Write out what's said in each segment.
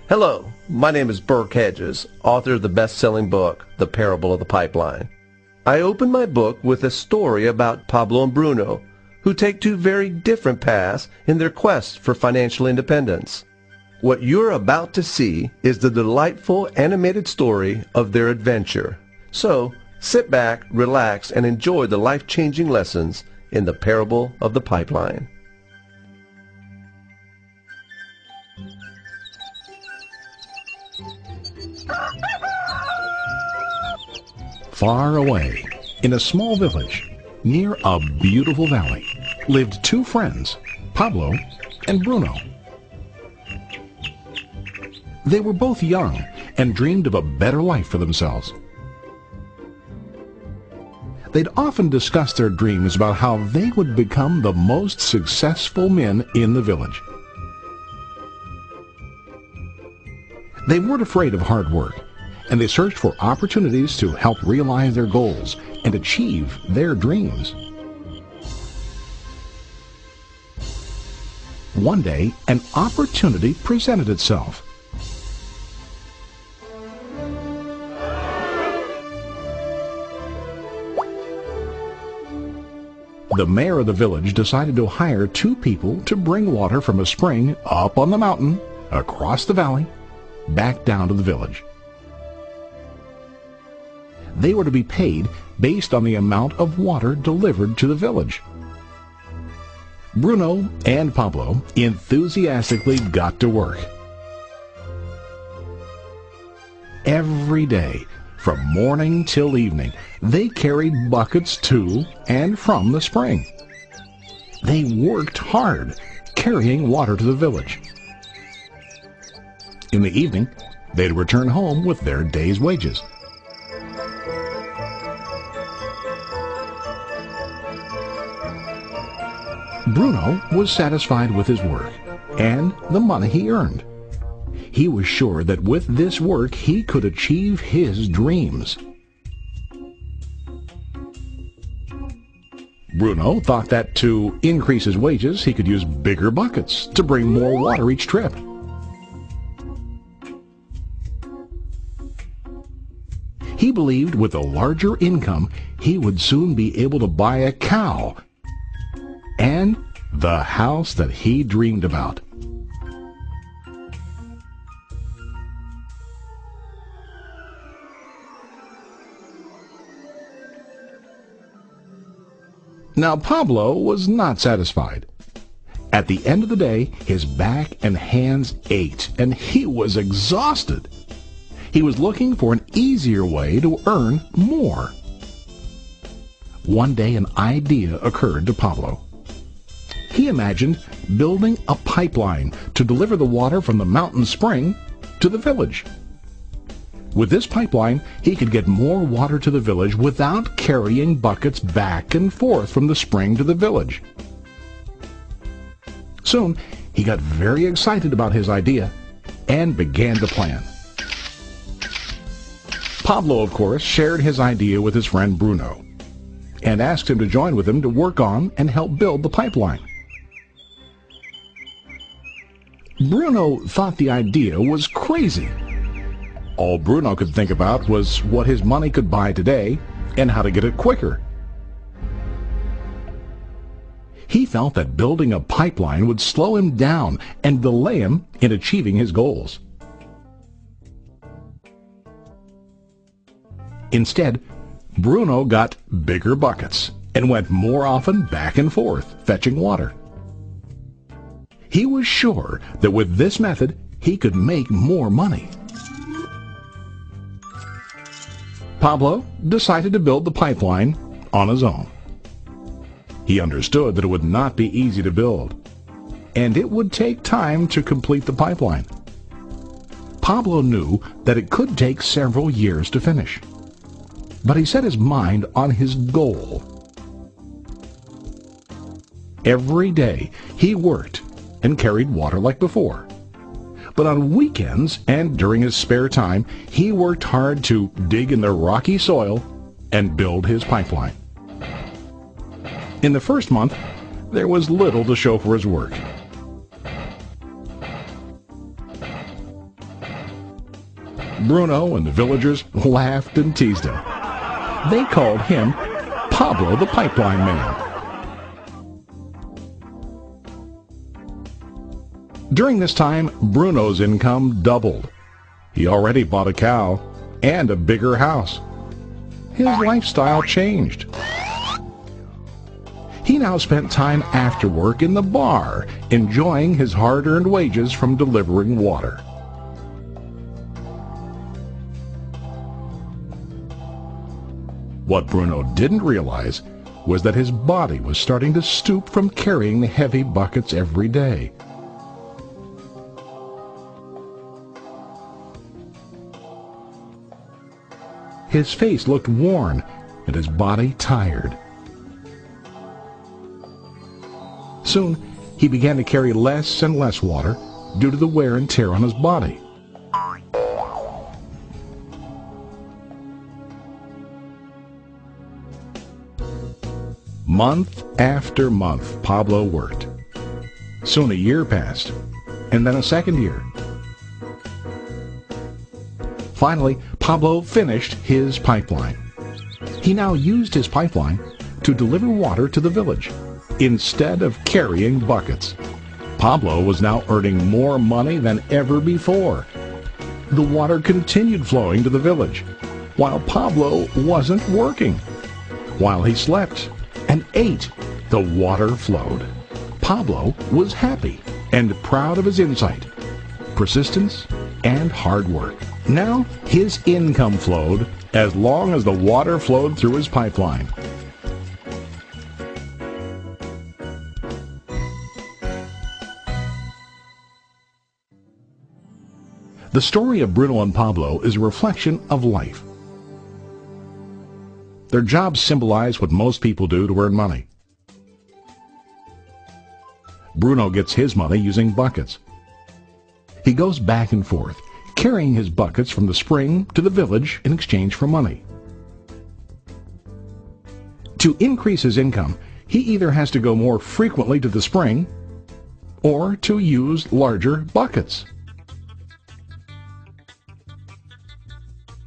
Hello, my name is Burke Hedges, author of the best-selling book, The Parable of the Pipeline. I open my book with a story about Pablo and Bruno, who take two very different paths in their quest for financial independence. What you're about to see is the delightful animated story of their adventure. So, sit back, relax, and enjoy the life-changing lessons in The Parable of the Pipeline. Far away, in a small village, near a beautiful valley, lived two friends, Pablo and Bruno. They were both young and dreamed of a better life for themselves. They'd often discuss their dreams about how they would become the most successful men in the village. They weren't afraid of hard work, and they searched for opportunities to help realize their goals and achieve their dreams. One day, an opportunity presented itself. The mayor of the village decided to hire two people to bring water from a spring up on the mountain, across the valley, back down to the village. They were to be paid based on the amount of water delivered to the village. Bruno and Pablo enthusiastically got to work. Every day, from morning till evening, they carried buckets to and from the spring. They worked hard, carrying water to the village. In the evening, they'd return home with their day's wages. Bruno was satisfied with his work and the money he earned. He was sure that with this work he could achieve his dreams. Bruno thought that to increase his wages he could use bigger buckets to bring more water each trip. He believed with a larger income he would soon be able to buy a cow and the house that he dreamed about. Now Pablo was not satisfied. At the end of the day, his back and hands ached, and he was exhausted. He was looking for an easier way to earn more. One day an idea occurred to Pablo. He imagined building a pipeline to deliver the water from the mountain spring to the village. With this pipeline, he could get more water to the village without carrying buckets back and forth from the spring to the village. Soon, he got very excited about his idea and began to plan. Pablo, of course, shared his idea with his friend Bruno and asked him to join with him to work on and help build the pipeline. Bruno thought the idea was crazy. All Bruno could think about was what his money could buy today and how to get it quicker. He felt that building a pipeline would slow him down and delay him in achieving his goals. Instead, Bruno got bigger buckets and went more often back and forth fetching water. He was sure that with this method he could make more money. Pablo decided to build the pipeline on his own. He understood that it would not be easy to build, and it would take time to complete the pipeline. Pablo knew that it could take several years to finish, but he set his mind on his goal. Every day he worked and carried water like before. But on weekends and during his spare time, he worked hard to dig in the rocky soil and build his pipeline. In the first month, there was little to show for his work. Bruno and the villagers laughed and teased him. They called him Pablo the Pipeline Man. During this time, Bruno's income doubled. He already bought a cow and a bigger house. His lifestyle changed. He now spent time after work in the bar, enjoying his hard-earned wages from delivering water. What Bruno didn't realize was that his body was starting to stoop from carrying the heavy buckets every day. His face looked worn and his body tired. Soon, he began to carry less and less water due to the wear and tear on his body. Month after month, Pablo worked. Soon a year passed, and then a second year. Finally, Pablo finished his pipeline. He now used his pipeline to deliver water to the village instead of carrying buckets. Pablo was now earning more money than ever before. The water continued flowing to the village, while Pablo wasn't working. While he slept and ate, the water flowed. Pablo was happy and proud of his insight, persistence, and hard work. Now his income flowed as long as the water flowed through his pipeline. The story of Bruno and Pablo is a reflection of life. Their jobs symbolize what most people do to earn money. Bruno gets his money using buckets. He goes back and forth, carrying his buckets from the spring to the village in exchange for money. To increase his income, he either has to go more frequently to the spring or to use larger buckets.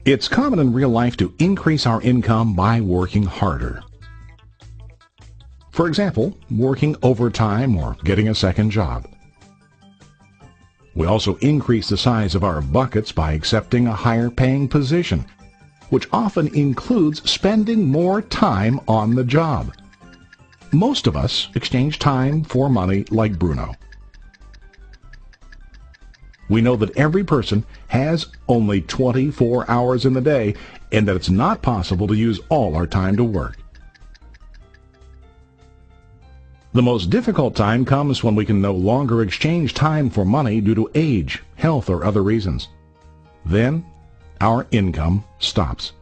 It's common in real life to increase our income by working harder. For example, working overtime or getting a second job. We also increase the size of our buckets by accepting a higher paying position, which often includes spending more time on the job. Most of us exchange time for money like Bruno. We know that every person has only 24 hours in the day and that it's not possible to use all our time to work. The most difficult time comes when we can no longer exchange time for money due to age, health, or other reasons. Then, our income stops.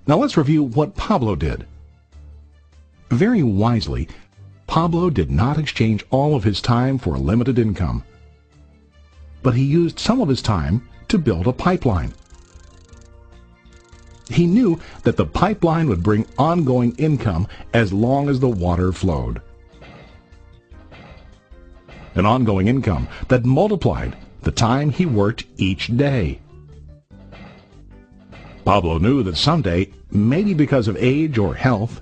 Now let's review what Pablo did. Very wisely, Pablo did not exchange all of his time for a limited income, but he used some of his time to build a pipeline. He knew that the pipeline would bring ongoing income as long as the water flowed. An ongoing income that multiplied the time he worked each day. Pablo knew that someday, maybe because of age or health,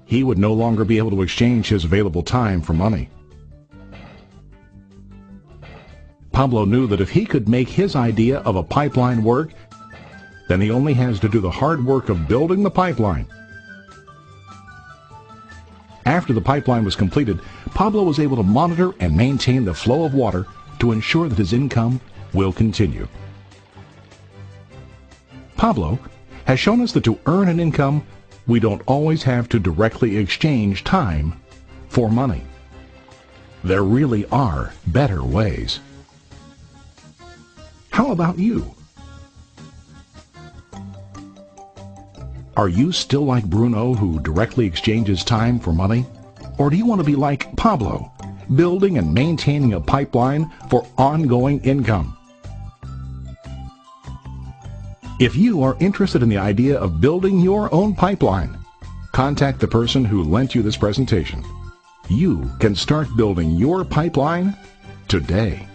he would no longer be able to exchange his available time for money. Pablo knew that if he could make his idea of a pipeline work, then he only has to do the hard work of building the pipeline. After the pipeline was completed, Pablo was able to monitor and maintain the flow of water to ensure that his income will continue. Pablo has shown us that to earn an income, we don't always have to directly exchange time for money. There really are better ways. How about you? Are you still like Bruno, who directly exchanges time for money? Or do you want to be like Pablo, building and maintaining a pipeline for ongoing income? If you are interested in the idea of building your own pipeline, contact the person who lent you this presentation. You can start building your pipeline today.